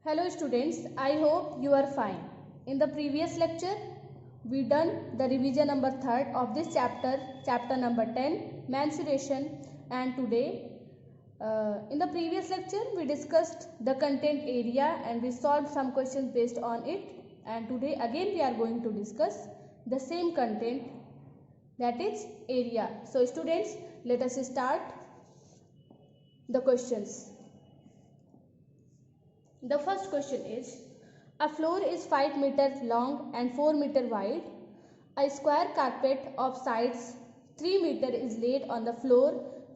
Hello students, I hope you are fine. In the previous lecture, we done the revision number 3rd of this chapter number 10, mensuration, and today in the previous lecture we discussed the content area and we solved some questions based on it, and today again we are going to discuss the same content, that is area. So students, let us start the questions. The first question is, a floor is 5 meters long and 4 meters wide. A square carpet of sides 3 meters is laid on the floor.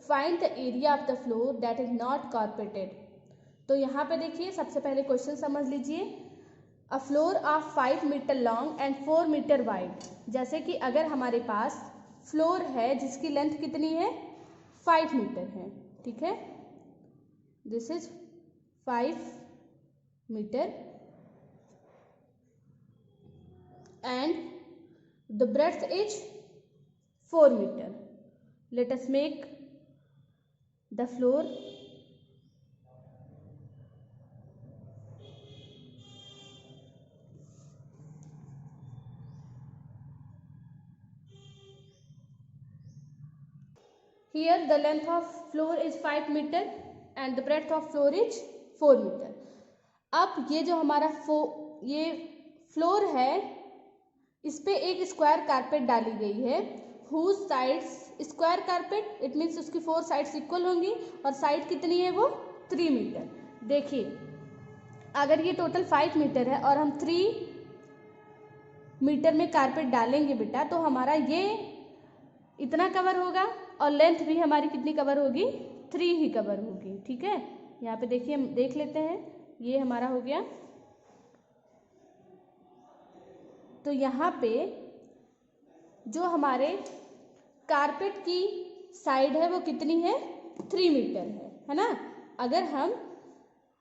Find the area of the floor that is not carpeted. तो यहाँ पे देखिए, सबसे पहले question समझ लीजिए. A floor of 5 metre long and 4 metre wide. जैसे कि अगर हमारे पास फ्लोर है जिसकी लेंथ कितनी है, 5 मीटर है, ठीक है. This is 5 meter and the breadth is 4 meter. Let us make the floor. Here the length of floor is 5 meter and the breadth of floor is 4 meter. अब ये जो हमारा ये फ्लोर है, इस पे एक स्क्वायर कारपेट डाली गई है. Whose sides square carpet, it means उसकी 4 साइड्स इक्वल होंगी और साइड कितनी है वो 3 मीटर. देखिए, अगर ये टोटल 5 मीटर है और हम 3 मीटर में कारपेट डालेंगे बेटा, तो हमारा ये इतना कवर होगा और लेंथ भी हमारी कितनी कवर होगी, 3 ही कवर होगी. ठीक है, यहाँ पे देखिए, हम देख लेते हैं. ये हमारा हो गया. तो यहाँ पे जो हमारे कारपेट की साइड है वो कितनी है, 3 मीटर है ना. अगर हम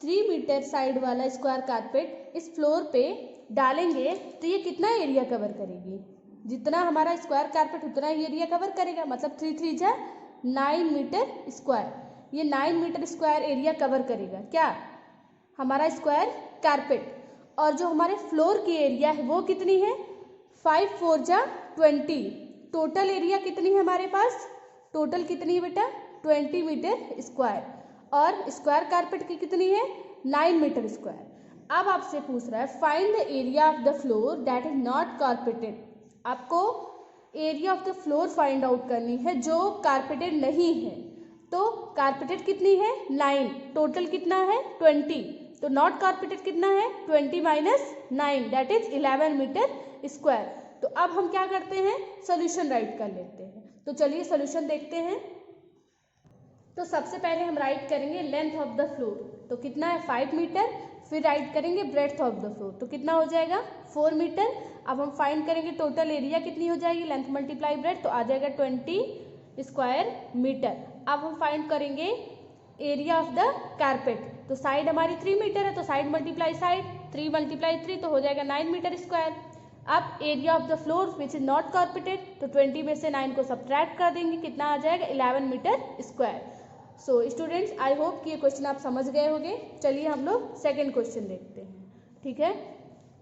3 मीटर साइड वाला स्क्वायर कारपेट इस फ्लोर पे डालेंगे तो ये कितना एरिया कवर करेगी, जितना हमारा स्क्वायर कारपेट उतना ही एरिया कवर करेगा. मतलब 3 3 जा 9 मीटर स्क्वायर. ये 9 मीटर स्क्वायर एरिया कवर करेगा क्या, हमारा स्क्वायर कारपेट. और जो हमारे फ्लोर की एरिया है वो कितनी है, 5 4 जा 20. टोटल एरिया कितनी है हमारे पास, टोटल कितनी है बेटा, 20 मीटर स्क्वायर. और स्क्वायर कारपेट की कितनी है, 9 मीटर स्क्वायर. अब आपसे पूछ रहा है find the area of the floor that is not carpeted. आपको area of the floor find out करनी है जो कारपेटेड नहीं है. तो कारपेटेड कितनी है, 9. टोटल कितना है, 20. तो नॉट कारपेटेड कितना है, 20 minus 9 that is 11 metre square. तो अब हम क्या करते हैं, सोल्यूशन राइट कर लेते हैं. तो चलिए सोल्यूशन देखते हैं. तो सबसे पहले हम राइट करेंगे लेंथ ऑफ द फ्लोर. तो कितना है, 5 मीटर. फिर राइट करेंगे ब्रेड्थ ऑफ द फ्लोर. तो कितना हो जाएगा, 4 मीटर. अब हम फाइंड करेंगे टोटल एरिया कितनी हो जाएगी, लेंथ मल्टीप्लाई ब्रेड्थ, तो आ जाएगा 20 स्क्वायर मीटर. अब हम फाइंड करेंगे एरिया ऑफ द कारपेट. तो साइड हमारी 3 मीटर है, तो साइड मल्टीप्लाई साइड, 3 मल्टीप्लाई 3 तो हो जाएगा 9 मीटर स्क्वायर. अब area of the floor which is not carpeted, तो 20 में से 9 को सब्ट्रैक्ट कर देंगे, कितना आ जाएगा, 11 metre square. So students, I hope कि ये क्वेश्चन आप समझ गए होंगे. चलिए हम लोग सेकेंड क्वेश्चन देखते हैं. ठीक है,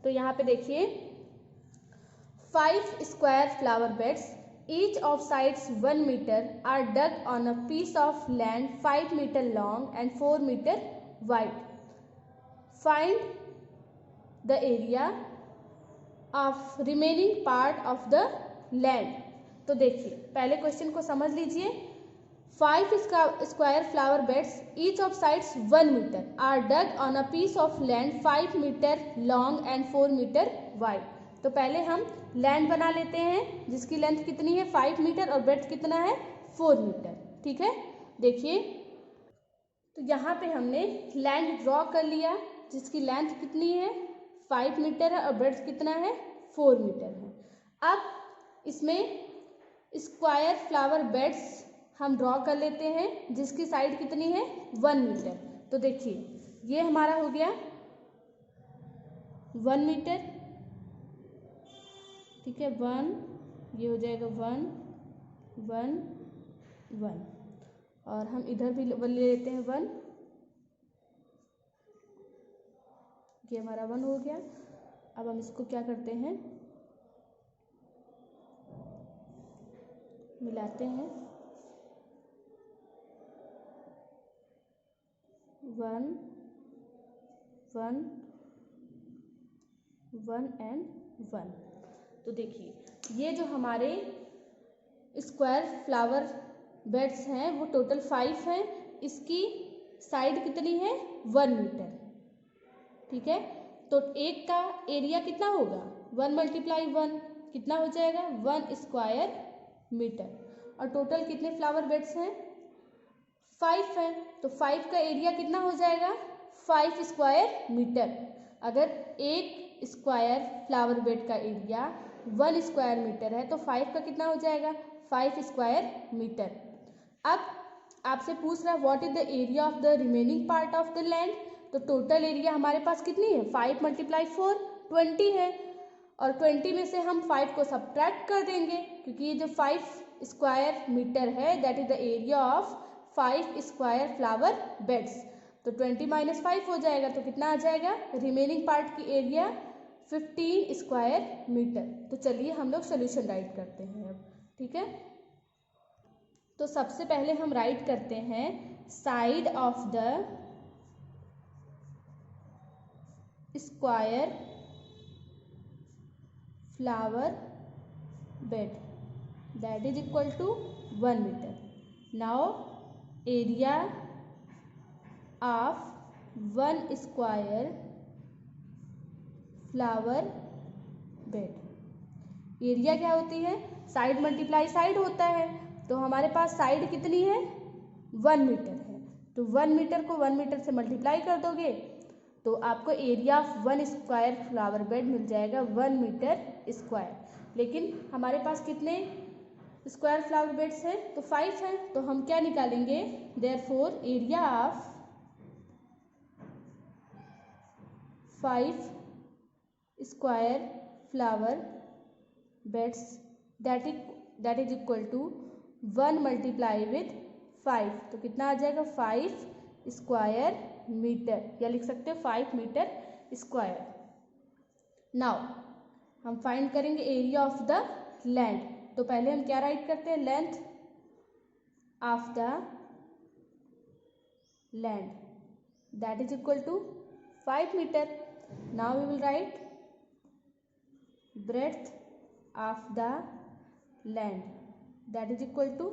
तो यहाँ पे देखिए, 5 square flower beds each of sides 1 meter are dug on a piece of land 5 meter long and 4 meter wide. Find the area of remaining part of the land. तो देखिए, पहले क्वेश्चन को समझ लीजिए. 5 square flower beds each of sides 1 meter are dug on a piece of land 5 meter long and 4 meter wide. तो पहले हम land बना लेते हैं जिसकी लेंथ कितनी है, 5 मीटर और ब्रेड्थ कितना है, 4 मीटर. ठीक है, देखिए, तो यहाँ पे हमने लैंड ड्रॉ कर लिया जिसकी लेंथ कितनी है, 5 मीटर है और ब्रेड्थ कितना है, 4 मीटर है. अब इसमें स्क्वायर फ्लावर बेड्स हम ड्रॉ कर लेते हैं जिसकी साइड कितनी है, 1 मीटर. तो देखिए, ये हमारा हो गया 1 मीटर. ठीक है, 1, ये हो जाएगा 1 1 1 और हम इधर भी ले लेते हैं 1. ये हमारा 1 हो गया। अब हम इसको क्या करते हैं, मिलाते हैं। 1 1 1 एंड 1। तो देखिए ये जो हमारे स्क्वायर फ्लावर बेड्स हैं वो टोटल 5 हैं। इसकी साइड कितनी है, 1 मीटर। ठीक है, तो एक का एरिया कितना होगा, 1 × 1 कितना हो जाएगा, 1 स्क्वायर मीटर। और टोटल कितने फ्लावर बेड्स हैं, 5 हैं। तो 5 का एरिया कितना हो जाएगा, 5 स्क्वायर मीटर। अगर एक स्क्वायर फ्लावर बेड का एरिया 1 स्क्वायर मीटर है तो 5 का कितना हो जाएगा, 5 स्क्वायर मीटर। अब आपसे पूछ रहा है what is the area of the remaining part of the land. तो टोटल एरिया हमारे पास कितनी है, 5 × 4 20 है। और 20 में से हम 5 को सब्ट्रैक्ट कर देंगे क्योंकि ये जो 5 स्क्वायर मीटर है that is the area of 5 square flower beds. तो 20 - 5 हो जाएगा तो कितना आ जाएगा, रिमेनिंग पार्ट की एरिया 15 स्क्वायर मीटर। तो चलिए हम लोग सोल्यूशन राइट करते हैं अब। ठीक है, तो सबसे पहले हम राइट करते हैं side of the square flower bed that is equal to 1 metre. Now area of 1 square flower bed. Area क्या होती है, साइड मल्टीप्लाई साइड होता है। तो हमारे पास साइड कितनी है, 1 मीटर है। तो 1 मीटर को 1 मीटर से मल्टीप्लाई कर दोगे तो आपको area of 1 square flower bed मिल जाएगा 1 मीटर स्क्वायर। लेकिन हमारे पास कितने स्क्वायर फ्लावर बेड्स हैं, तो 5 हैं। तो हम क्या निकालेंगे, therefore area of 5 square flower beds that is equal to 1 × 5। तो कितना आ जाएगा, 5 स्क्वायर मीटर, या लिख सकते हो 5 मीटर स्क्वायर। नाउ हम फाइंड करेंगे एरिया ऑफ द लैंड। तो पहले हम क्या राइट करते हैं, length of the land that is equal to 5 metre. Now we will write breadth of the land that is equal to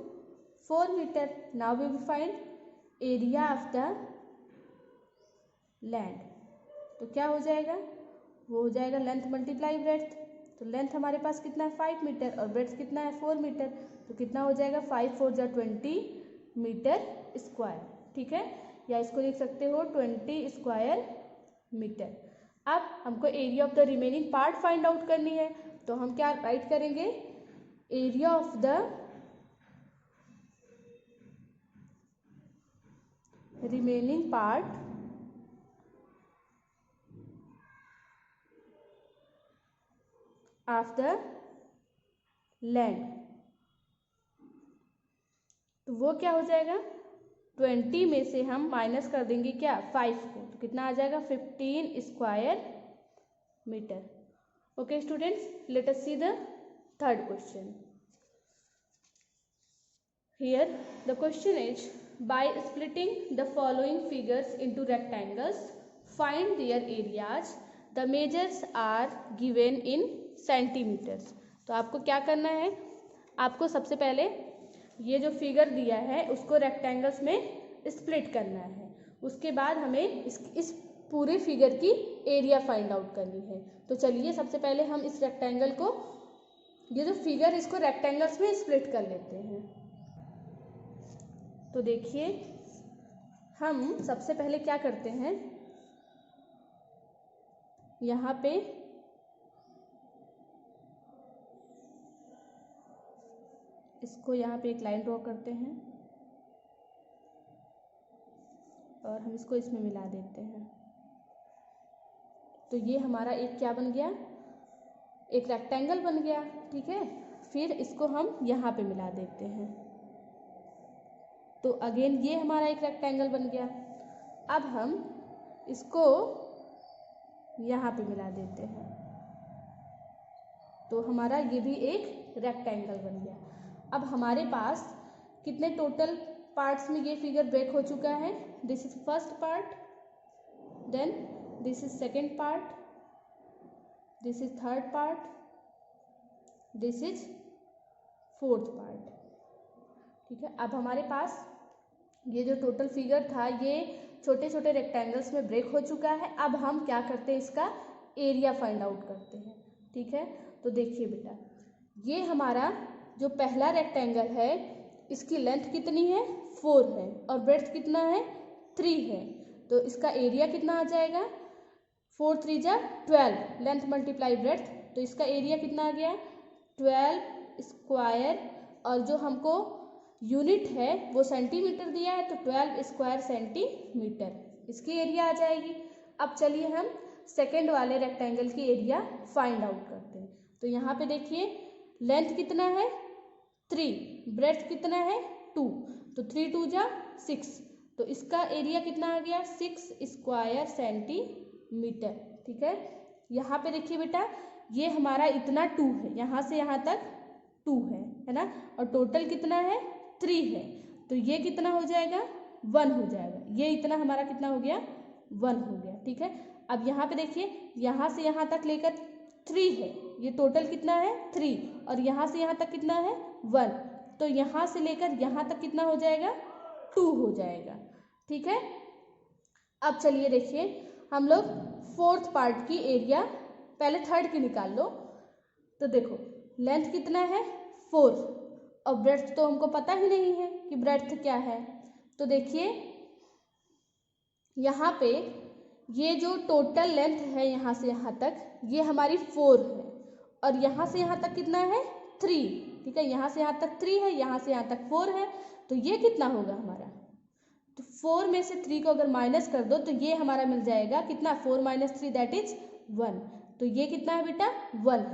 4 meter. Now we will find area of the land. तो क्या हो जाएगा, वो हो जाएगा length multiply breadth. तो length हमारे पास कितना है, 5 मीटर, और ब्रेड्थ कितना है, 4 मीटर। तो कितना हो जाएगा, 5 × 4 = 20 मीटर स्क्वायर। ठीक है, या इसको लिख सकते हो 20 स्क्वायर मीटर। अब हमको area of the remaining part find out करनी है। तो हम क्या राइट करेंगे, area of the remaining part of the land. तो वो क्या हो जाएगा, 20 में से हम माइनस कर देंगे क्या, 5 को। तो कितना आ जाएगा, 15 square metre. Okay students, let us see the third question. Here the question is by splitting the following figures into rectangles find their areas the measures are given in centimetres. तो आपको क्या करना है, आपको सबसे पहले ये जो फिगर दिया है उसको रेक्टेंगल्स में स्प्लिट करना है। उसके बाद हमें इस पूरे फिगर की एरिया फाइंड आउट करनी है। तो चलिए सबसे पहले हम इस रेक्टेंगल को, ये जो फिगर इसको रेक्टेंगल्स में स्प्लिट कर लेते हैं। तो देखिए हम सबसे पहले क्या करते हैं, यहाँ पे इसको यहाँ पे एक लाइन ड्रॉ करते हैं और हम इसको इसमें मिला देते हैं। तो ये हमारा एक क्या बन गया, एक रेक्टेंगल बन गया। ठीक है, फिर इसको हम यहाँ पे मिला देते हैं। तो अगेन ये हमारा एक रेक्टेंगल बन गया। अब हम इसको यहाँ पे मिला देते हैं, तो हमारा ये भी एक रेक्टेंगल बन गया। अब हमारे पास कितने टोटल पार्ट्स में ये फिगर ब्रेक हो चुका है? This is first part, then this is second part, this is third part, this is fourth part. ठीक है, अब हमारे पास ये जो टोटल फिगर था ये छोटे छोटे रेक्टेंगल्स में ब्रेक हो चुका है। अब हम क्या करते हैं, इसका एरिया फाइंड आउट करते हैं। ठीक है, तो देखिए बेटा, ये हमारा जो पहला रेक्टेंगल है इसकी लेंथ कितनी है? 4 है और ब्रेड्थ कितना है? 3 है। तो इसका एरिया कितना आ जाएगा? 4 3 जा 12, लेंथ मल्टीप्लाई ब्रेड्थ, तो इसका एरिया कितना आ गया? 12 स्क्वायर, और जो हमको यूनिट है वो सेंटीमीटर दिया है, तो 12 स्क्वायर सेंटीमीटर इसकी एरिया आ जाएगी। अब चलिए हम सेकेंड वाले रेक्टेंगल की एरिया फाइंड आउट करते हैं। तो यहाँ पे देखिए, लेंथ कितना है? 3, ब्रेड्थ कितना है? 2, तो 3 2 जा 6, तो इसका एरिया कितना आ गया? 6 स्क्वायर सेंटीमीटर। ठीक है, यहाँ पे देखिए बेटा, ये हमारा इतना 2 है, यहाँ से यहाँ तक 2 है ना, और टोटल कितना है? 3 है, तो ये कितना हो जाएगा? 1 हो जाएगा। ये इतना हमारा कितना हो गया? 1 हो गया। ठीक है, अब यहाँ पे देखिए, यहाँ से यहाँ तक लेकर 3 है, ये टोटल कितना है? 3, और यहाँ से यहाँ तक कितना है? 1, तो यहाँ से लेकर यहाँ तक कितना हो जाएगा? 2 हो जाएगा। ठीक है, अब चलिए देखिए, हम लोग फोर्थ पार्ट की एरिया, पहले थर्ड की निकाल लो। तो देखो, लेंथ कितना है? 4, और ब्रेड्थ तो हमको पता ही नहीं है कि ब्रेड्थ क्या है। तो देखिए यहाँ पे ये जो टोटल लेंथ है यहाँ से यहाँ तक, ये हमारी 4 है, और यहाँ से यहाँ तक कितना है? 3। ठीक है, यहाँ से यहाँ तक 3 है, यहाँ से यहाँ तक 4 है, तो ये कितना होगा हमारा? तो 4 में से 3 को अगर माइनस कर दो तो ये हमारा मिल जाएगा कितना? 4 - 3 दैट इज 1, तो ये कितना है बेटा? 1।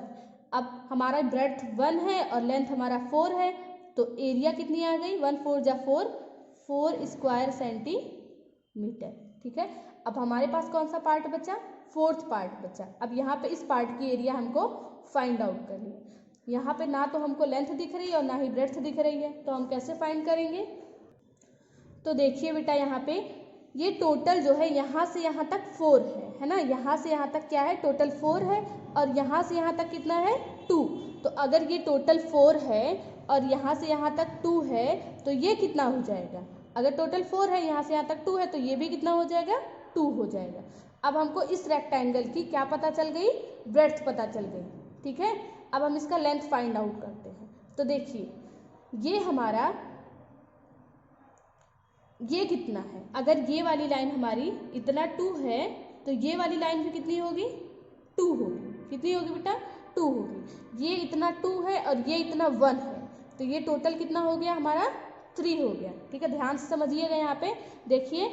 अब हमारा ब्रेड्थ 1 है और लेंथ हमारा 4 है, तो एरिया कितनी आ गई? 1 4 जा 4, 4 स्क्वायर सेंटीमीटर। ठीक है, अब हमारे पास कौन सा पार्ट बचा? फोर्थ पार्ट बचा। अब यहाँ पे इस पार्ट की एरिया हमको फाइंड आउट करनी है। यहाँ पे ना तो हमको लेंथ दिख रही है और ना ही ब्रेड्थ दिख रही है, तो हम कैसे फाइंड करेंगे? तो देखिए बेटा, यहाँ पे ये टोटल जो है यहाँ से यहाँ तक 4 है ना, यहाँ से यहाँ तक क्या है? टोटल 4 है, और यहाँ से यहाँ तक कितना है? 2। तो अगर ये टोटल 4 है और यहाँ से यहाँ तक 2 है, तो ये कितना हो जाएगा? अगर टोटल 4 है, यहाँ से यहाँ तक 2 है, तो ये भी कितना हो जाएगा? 2 हो जाएगा। अब हमको इस रेक्टेंगल की क्या पता चल गई? ब्रेड्थ पता चल गई। ठीक है, अब हम इसका लेंथ फाइंड आउट करते हैं। तो देखिए, ये हमारा ये कितना है? अगर ये वाली लाइन हमारी इतना 2 है, तो ये वाली लाइन भी कितनी होगी? 2 होगी। कितनी होगी बेटा? 2 होगी। ये इतना 2 है और ये इतना 1 है, तो ये टोटल कितना हो गया हमारा? 3 हो गया। ठीक है, ध्यान से समझिएगा। यहाँ पे देखिए,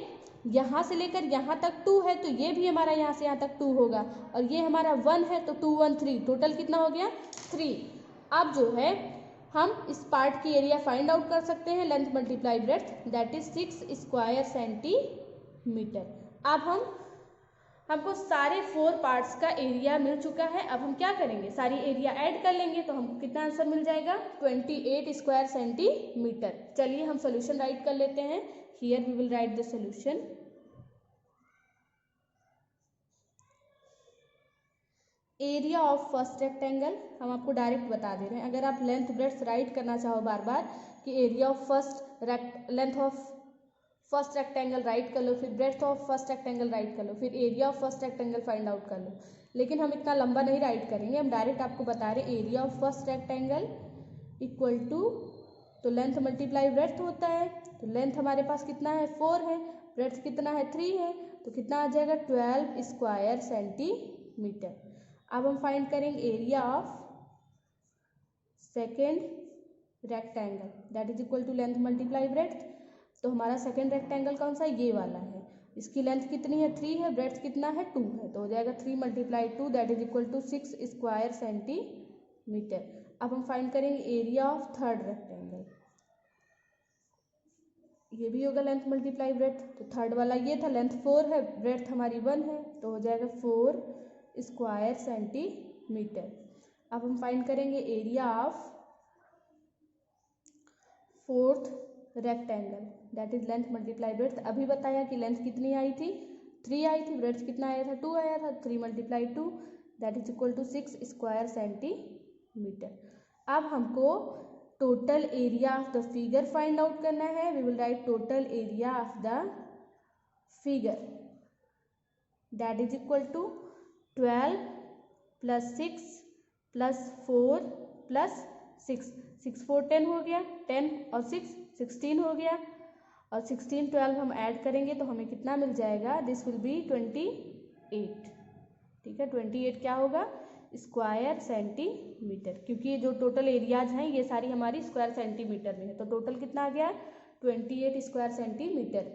यहाँ से लेकर यहाँ तक 2 है, तो ये भी हमारा यहाँ से यहाँ तक 2 होगा, और ये हमारा 1 है, तो 2 1 3, टोटल कितना हो गया? 3। अब जो है हम इस पार्ट की एरिया फाइंड आउट कर सकते हैं, length multiply breadth, that is 6 square centimetre. अब हमको सारे 4 पार्ट्स का एरिया मिल चुका है। अब हम क्या करेंगे? सारी एरिया ऐड कर लेंगे, तो हमको कितना आंसर मिल जाएगा? 28 स्क्वायर सेंटीमीटर। चलिए हम सोल्यूशन राइट कर लेते हैं। Here we will write the solution. Area of first rectangle हम आपको डायरेक्ट बता दे रहे हैं। अगर आप लेंथ ब्रेड्थ राइट करना चाहो बार बार कि area of length of first rectangle right कर लो, फिर breadth of first rectangle right कर लो, फिर area of first rectangle find out कर लो, लेकिन हम इतना लंबा नहीं राइट करेंगे। हम डायरेक्ट आपको बता रहे area of first rectangle equal to, तो लेंथ मल्टीप्लाई ब्रेड्थ होता है, तो लेंथ हमारे पास कितना है? 4 है, ब्रेड्थ कितना है? 3 है, तो कितना आ जाएगा? 12 स्क्वायर सेंटीमीटर। अब हम फाइंड करेंगे area of second rectangle, that is equal to length multiply breadth. तो हमारा सेकेंड रेक्टेंगल कौन सा? ये वाला है। इसकी लेंथ कितनी है? 3 है, ब्रेड्थ कितना है? 2 है, तो हो जाएगा 3 × 2 that is equal to 6 square centimetre. अब हम फाइंड करेंगे एरिया ऑफ थर्ड रेक्टेंगल। ये भी होगा लेंथ मल्टीप्लाई ब्रेथ। तो थर्ड वाला ये था, लेंथ 4 है, ब्रेथ हमारी 1 है, तो हो जाएगा 4 स्क्वायर सेंटीमीटर। अब हम फाइंड करेंगे area of fourth rectangle, that is length multiply breath. अभी बताया कि लेंथ कितनी आई थी, 3 आई थी, ब्रेथ कितना आया था, 2 आया था, 3 multiply 2 that is equal to 6 square centimetre. अब हमको total area of the figure find out करना है। We will write total area of the figure that is equal to 12 plus 6 plus 4 plus 6, 6 4 10 हो गया, 10 और 6 16 हो गया, और 16 12 हम ऐड करेंगे तो हमें कितना मिल जाएगा, दिस विल बी 28। ठीक है, 28 क्या होगा, स्क्वायर सेंटीमीटर, क्योंकि ये जो टोटल एरियाज हैं ये सारी हमारी स्क्वायर सेंटीमीटर में है, तो टोटल कितना आ गया, 28 स्क्वायर सेंटीमीटर।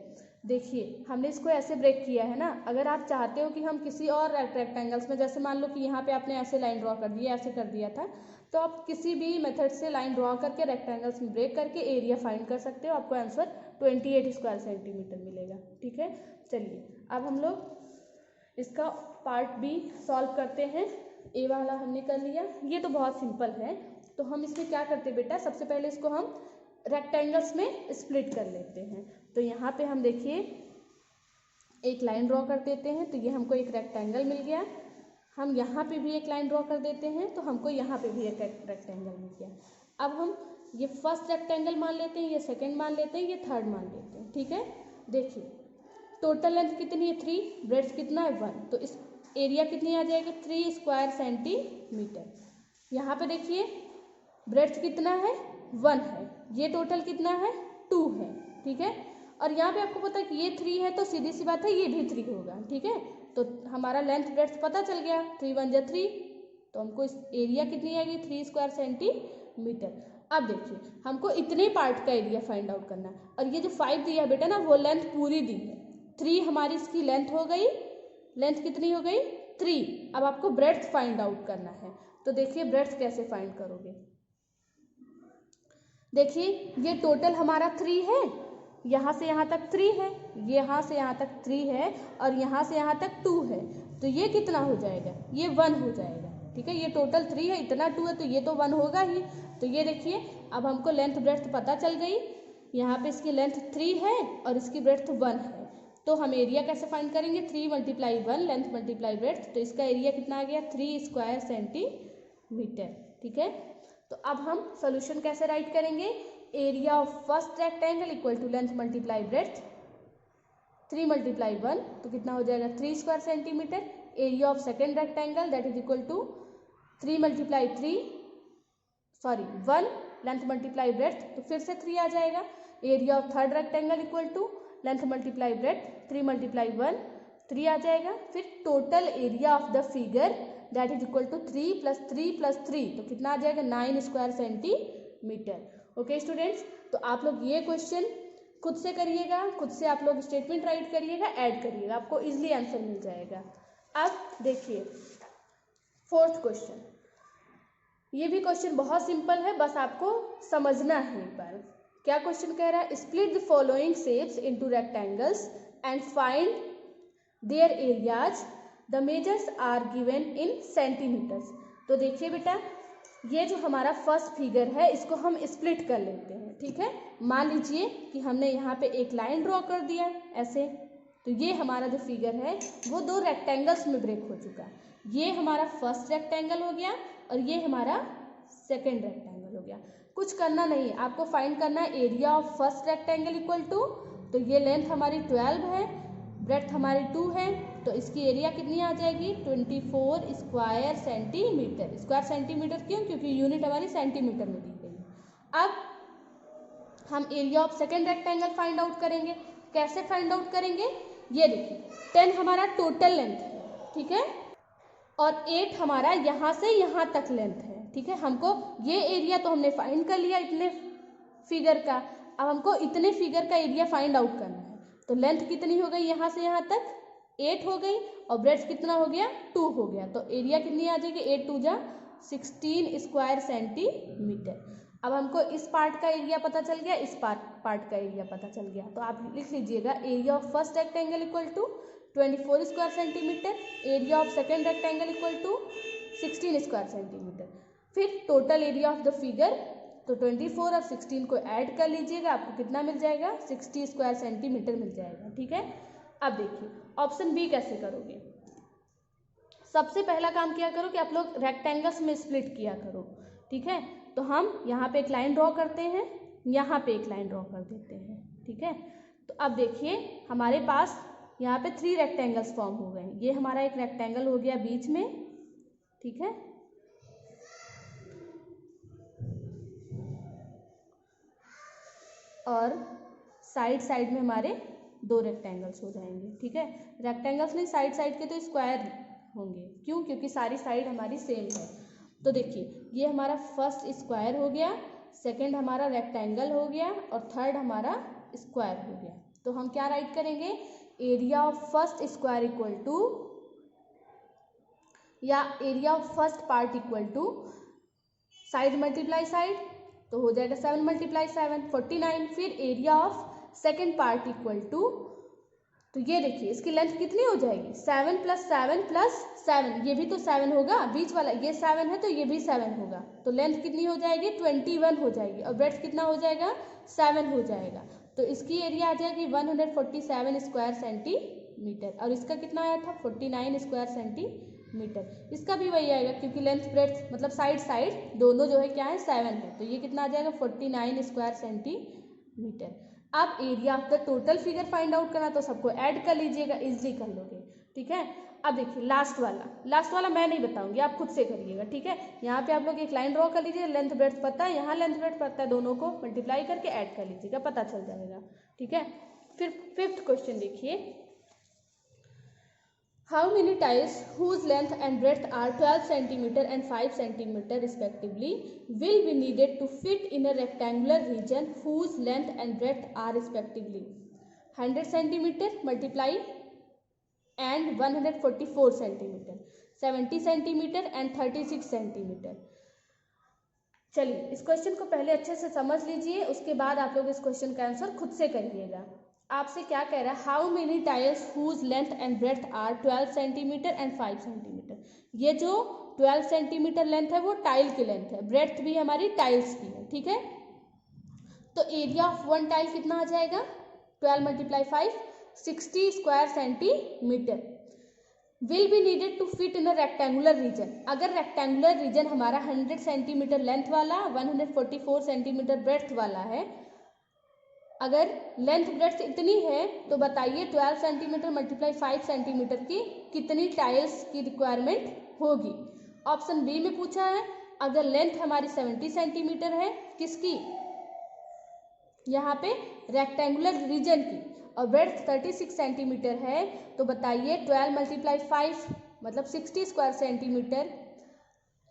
देखिए हमने इसको ऐसे ब्रेक किया है ना, अगर आप चाहते हो कि हम किसी और रेक्टेंगल्स में, जैसे मान लो कि यहाँ पे आपने ऐसे लाइन ड्रॉ कर दी, ऐसे कर दिया था, तो आप किसी भी मेथड से लाइन ड्रॉ करके रेक्टेंगल्स में ब्रेक करके एरिया फाइंड कर सकते हो, आपको आंसर 28 स्क्वायर सेंटीमीटर मिलेगा। ठीक है, चलिए अब हम लोग इसका पार्ट बी सॉल्व करते हैं। ए वाला हमने कर लिया, ये तो बहुत सिंपल है। तो हम इसमें क्या करते हैं बेटा, सबसे पहले इसको हम रेक्टेंगल्स में स्प्लिट कर लेते हैं। तो यहाँ पे हम देखिए एक लाइन ड्रॉ कर देते हैं, तो ये हमको एक रेक्टेंगल मिल गया। हम यहाँ पे भी एक लाइन ड्रॉ कर देते हैं, तो हमको यहाँ पे भी एक रेक्टेंगल मिल गया। अब हम ये फर्स्ट रेक्टेंगल मान लेते हैं, ये सेकेंड मान लेते हैं, ये थर्ड मान लेते हैं। ठीक है, देखिए टोटल लेंथ कितनी है 3, ब्रेड्थ कितना है 1, तो इस एरिया कितनी आ जाएगी 3 स्क्वायर सेंटीमीटर। यहाँ पे देखिए ब्रेड्थ कितना है 1 है, ये टोटल कितना है 2 है। ठीक है, और यहाँ पे आपको पता है कि ये 3 है, तो सीधी सी बात है ये भी 3 होगा। ठीक है, तो हमारा लेंथ ब्रेड्थ पता चल गया, 3 1 जा 3, तो हमको इस एरिया कितनी आएगी 3 स्क्वायर सेंटीमीटर। अब देखिए हमको इतने पार्ट का एरिया फाइंड आउट करना है, और ये जो 5 दिया है बेटा ना, वो लेंथ पूरी दी है। 3 हमारी इसकी लेंथ हो गई, लेंथ कितनी हो गई 3। अब आपको ब्रेड्थ फाइंड आउट करना है, तो देखिए ब्रेड्थ कैसे फाइंड करोगे। देखिए ये टोटल हमारा 3 है, यहाँ से यहाँ तक 3 है, यहाँ से यहाँ तक 3 है, और यहाँ से यहाँ तक 2 है, तो ये कितना हो जाएगा, ये 1 हो जाएगा। ठीक है, ये टोटल 3 है, इतना 2 है, तो ये तो 1 होगा ही। तो ये देखिए अब हमको लेंथ ब्रेड्थ पता चल गई, यहाँ पे इसकी लेंथ 3 है और इसकी ब्रेड्थ 1 है। तो हम एरिया कैसे फाइंड करेंगे, 3 मल्टीप्लाई 1 लेंथ मल्टीप्लाई ब्रेड्थ, तो इसका एरिया कितना आ गया 3 स्क्वायर सेंटीमीटर। ठीक है, तो अब हम सोल्यूशन कैसे राइट करेंगे, area of first rectangle equal to length multiply breadth, 3 multiply 1 तो कितना हो जाएगा 3 square centimetre. Area of second rectangle that is equal to 3 multiply 1 length multiply breadth, तो फिर से 3 आ जाएगा। Area of third rectangle equal to length multiply breadth, 3 multiply 1 3 आ जाएगा। फिर total area of the figure that is equal to 3 plus 3 plus 3, तो कितना आ जाएगा 9 स्क्वायर सेंटीमीटर। ओके स्टूडेंट्स, तो आप लोग ये क्वेश्चन खुद से करिएगा, खुद से आप लोग स्टेटमेंट राइट करिएगा, ऐड करिएगा, आपको इजीली आंसर मिल जाएगा। अब देखिए फोर्थ क्वेश्चन, ये भी क्वेश्चन बहुत सिंपल है, बस आपको समझना है एक बार। क्या क्वेश्चन कह रहा है, split the following shapes into rectangles and find their areas, the measures are given in centimetres. तो देखिए बेटा ये जो हमारा फर्स्ट फिगर है इसको हम स्प्लिट कर लेते हैं। ठीक है, मान लीजिए कि हमने यहाँ पे एक लाइन ड्रॉ कर दिया ऐसे, तो ये हमारा जो फिगर है वो 2 रेक्टेंगल्स में ब्रेक हो चुका। ये हमारा फर्स्ट रेक्टेंगल हो गया और ये हमारा सेकेंड रेक्टेंगल हो गया। कुछ करना नहीं है, आपको फाइंड करना है area of first rectangle equal to, तो ये लेंथ हमारी 12 है, ब्रेड्थ हमारी 2 है, तो इसकी एरिया कितनी आ जाएगी 24 स्क्वायर सेंटीमीटर। स्क्वायर सेंटीमीटर क्यों, क्योंकि यूनिट हमारी सेंटीमीटर में दी गई है। अब हम area of second rectangle find out करेंगे। कैसे फाइंड आउट करेंगे, ये देखिए 10 हमारा टोटल लेंथ है, ठीक है, और 8 हमारा यहाँ से यहाँ तक लेंथ है। ठीक है, हमको ये एरिया तो हमने फाइंड कर लिया इतने फिगर का, अब हमको इतने फिगर का एरिया फाइंड आउट करना है। तो लेंथ कितनी हो गई यहाँ से यहाँ तक 8 हो गई, और ब्रेड्थ कितना हो गया 2 हो गया, तो एरिया कितनी आ जाएगी 8 2 जा 16 स्क्वायर सेंटीमीटर। अब हमको इस पार्ट का एरिया पता चल गया, इस पार्ट का एरिया पता चल गया, तो आप लिख लीजिएगा area of first rectangle equal to 24 square centimetre, area of second rectangle equal to 16 square centimetre. फिर total area of the figure, तो 24 और 16 को ऐड कर लीजिएगा, आपको कितना मिल जाएगा, 60 स्क्वायर सेंटीमीटर मिल जाएगा। ठीक है, अब देखिए ऑप्शन बी कैसे करोगे। सबसे पहला काम क्या करो कि आप लोग रेक्टेंगल्स में स्प्लिट किया करो। ठीक है, तो हम यहाँ पे एक लाइन ड्रॉ करते हैं, यहाँ पे एक लाइन ड्रॉ कर देते हैं। ठीक है, तो अब देखिए हमारे पास यहाँ पे 3 रेक्टेंगल्स फॉर्म हो गए। ये हमारा एक रेक्टेंगल हो गया बीच में। ठीक है, और साइड साइड में हमारे 2 रेक्टेंगल्स हो जाएंगे। ठीक है, रेक्टेंगल्स नहीं, साइड साइड के तो स्क्वायर होंगे। क्यों? क्योंकि सारी साइड हमारी सेम है। तो देखिए ये हमारा फर्स्ट स्क्वायर हो गया, सेकंड हमारा रेक्टेंगल हो गया और थर्ड हमारा स्क्वायर हो गया। तो हम क्या राइट करेंगे, area of first square equal to, या area of first part equal to side multiply side, तो हो जाएगा 7 मल्टीप्लाई 7 49। फिर area of second part equal to, तो ये देखिए इसकी लेंथ कितनी हो जाएगी, 7 + 7 + 7, ये भी तो 7 होगा, बीच वाला ये 7 है तो ये भी 7 होगा, तो लेंथ कितनी हो जाएगी, 21 हो जाएगी, और ब्रेड्थ कितना हो जाएगा, 7 हो जाएगा। तो इसकी एरिया आ जाएगी 147 स्क्वायर सेंटीमीटर, और इसका कितना आया था, 49 स्क्वायर सेंटीमीटर। इसका भी वही आएगा क्योंकि लेंथ ब्रेड्थ मतलब साइड साइड दोनों जो है क्या है, 7 है, तो ये कितना आ जाएगा, 49 स्क्वायर सेंटीमीटर। अब area of the total figure find out करना, तो सबको ऐड कर लीजिएगा, इजीली कर लोगे। ठीक है, अब देखिए लास्ट वाला मैं नहीं बताऊंगी, आप खुद से करिएगा। ठीक है, यहाँ पे आप लोग एक लाइन ड्रॉ कर लीजिए, लेंथ ब्रेड्थ पता है, यहाँ लेंथ ब्रेड्थ पता है, दोनों को मल्टीप्लाई करके ऐड कर लीजिएगा, पता चल जाएगा। ठीक है, फिर 5th क्वेश्चन देखिए, how many tiles whose length and breadth are 12 cm and 5 cm respectively will be needed to fit in a rectangular region whose length and breadth are respectively 100 cm multiply and 144 cm, 70 cm and 36 cm। चलिए इस question को पहले अच्छे से समझ लीजिए, उसके बाद आप लोग इस क्वेश्चन का आंसर खुद से करिएगा। आपसे क्या कह रहा है, how many tiles whose length and breadth are 12 centimetre and 5 centimetre. ये जो 12 सेंटीमीटर लेंथ है वो टाइल की लेंथ है, ब्रेड्थ भी हमारी टाइल्स की है। ठीक है, तो एरिया ऑफ 1 टाइल कितना आ जाएगा, 12 × 5 60 square centimetre. Will be needed to fit in a rectangular region, अगर रेक्टेंगुलर रीजन हमारा 100 सेंटीमीटर लेंथ वाला 144 सेंटीमीटर ब्रेड्थ वाला है, अगर लेंथ ब्रेड्थ इतनी है तो बताइए 12 सेंटीमीटर × 5 सेंटीमीटर की कितनी टाइल्स की रिक्वायरमेंट होगी। ऑप्शन बी में पूछा है, अगर लेंथ हमारी 70 सेंटीमीटर है किसकी, यहाँ पे रेक्टेंगुलर रीजन की, और ब्रेड्थ 36 सेंटीमीटर है, तो बताइए 12 × 5 मतलब 60 स्क्वायर सेंटीमीटर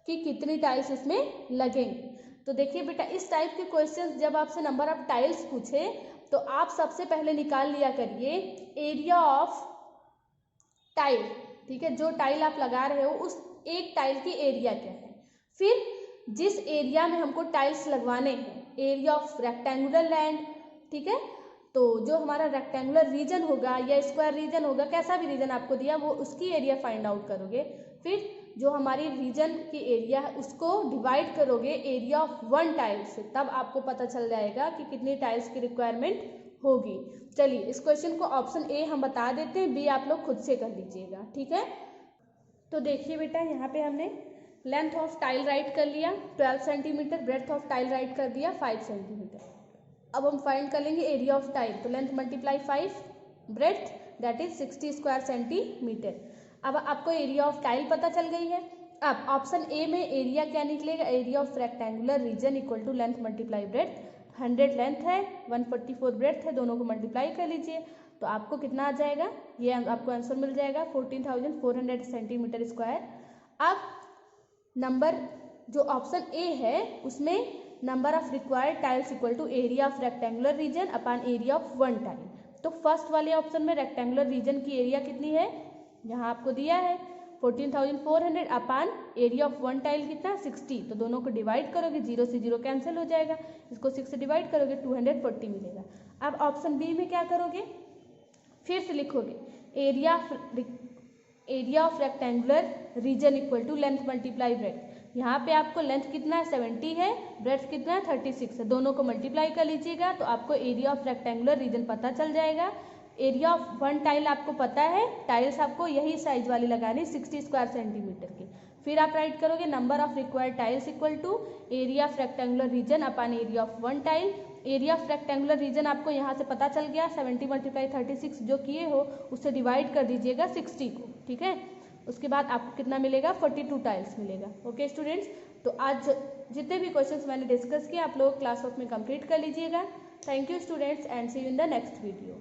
की कितनी टाइल्स इसमें लगेंगी। तो देखिए बेटा, इस टाइप के क्वेश्चंस जब आपसे नंबर ऑफ टाइल्स पूछे तो आप सबसे पहले निकाल लिया करिए एरिया ऑफ टाइल। ठीक है, जो टाइल आप लगा रहे हो उस एक टाइल की एरिया क्या है, फिर जिस एरिया में हमको टाइल्स लगवाने हैं एरिया ऑफ रेक्टेंगुलर लैंड। ठीक है, तो जो हमारा रेक्टेंगुलर रीजन होगा या स्क्वायर रीजन होगा, कैसा भी रीजन आपको दिया वो उसकी एरिया फाइंड आउट करोगे, फिर जो हमारी रीजन की एरिया है उसको डिवाइड करोगे एरिया ऑफ 1 टाइल से, तब आपको पता चल जाएगा कि कितनी टाइल्स की रिक्वायरमेंट होगी। चलिए इस क्वेश्चन को ऑप्शन ए हम बता देते हैं, बी आप लोग खुद से कर लीजिएगा। ठीक है, तो देखिए बेटा यहाँ पे हमने लेंथ ऑफ टाइल राइट कर लिया 12 centimetre, breadth of tile right कर दिया 5 सेंटीमीटर। अब हम फाइंड कर लेंगे एरिया ऑफ टाइल, तो length × 5 breadth that is 60 square centimetre. अब आपको एरिया ऑफ टाइल पता चल गई है। अब ऑप्शन ए में एरिया क्या निकलेगा, area of rectangular region equal to length × breadth, 100 length है 144 ब्रेड्थ है, दोनों को मल्टीप्लाई कर लीजिए तो आपको कितना आ जाएगा, ये आपको आंसर मिल जाएगा 14,400 सेंटीमीटर स्क्वायर। अब नंबर जो ऑप्शन ए है उसमें number of required tiles equal to area of rectangular region upon area of 1 tile. तो फर्स्ट वाले ऑप्शन में रेक्टेंगुलर रीजन की एरिया कितनी है, यहाँ आपको दिया है 14,400 upon area of one tile कितना 60, तो दोनों को डिवाइड करोगे 0 से 0 कैंसिल हो जाएगा, इसको 6 से डिवाइड करोगे 240 मिलेगा। अब ऑप्शन बी में क्या करोगे, फिर से लिखोगे area of rectangular region equal to length multiply breadth. यहाँ पे आपको लेंथ कितना है 70 है, ब्रेड्थ कितना है 36 है, दोनों को मल्टीप्लाई कर लीजिएगा तो आपको एरिया ऑफ रेक्टेंगुलर रीजन पता चल जाएगा। एरिया ऑफ वन टाइल आपको पता है, टाइल्स आपको यही साइज वाली लगानी 60 स्क्वायर सेंटीमीटर की। फिर आप राइट करोगे number of required tiles equal to area of rectangular region upon area of one tile. Area of rectangular region आपको यहाँ से पता चल गया 70 × 36 जो किए हो उससे डिवाइड कर दीजिएगा 60 को, ठीक है। उसके बाद आपको कितना मिलेगा 42 टाइल्स मिलेगा। ओके स्टूडेंट्स, तो आज जितने भी क्वेश्चंस मैंने डिस्कस किए आप लोग क्लास वर्क में कंप्लीट कर लीजिएगा। Thank you students and see you in the next video.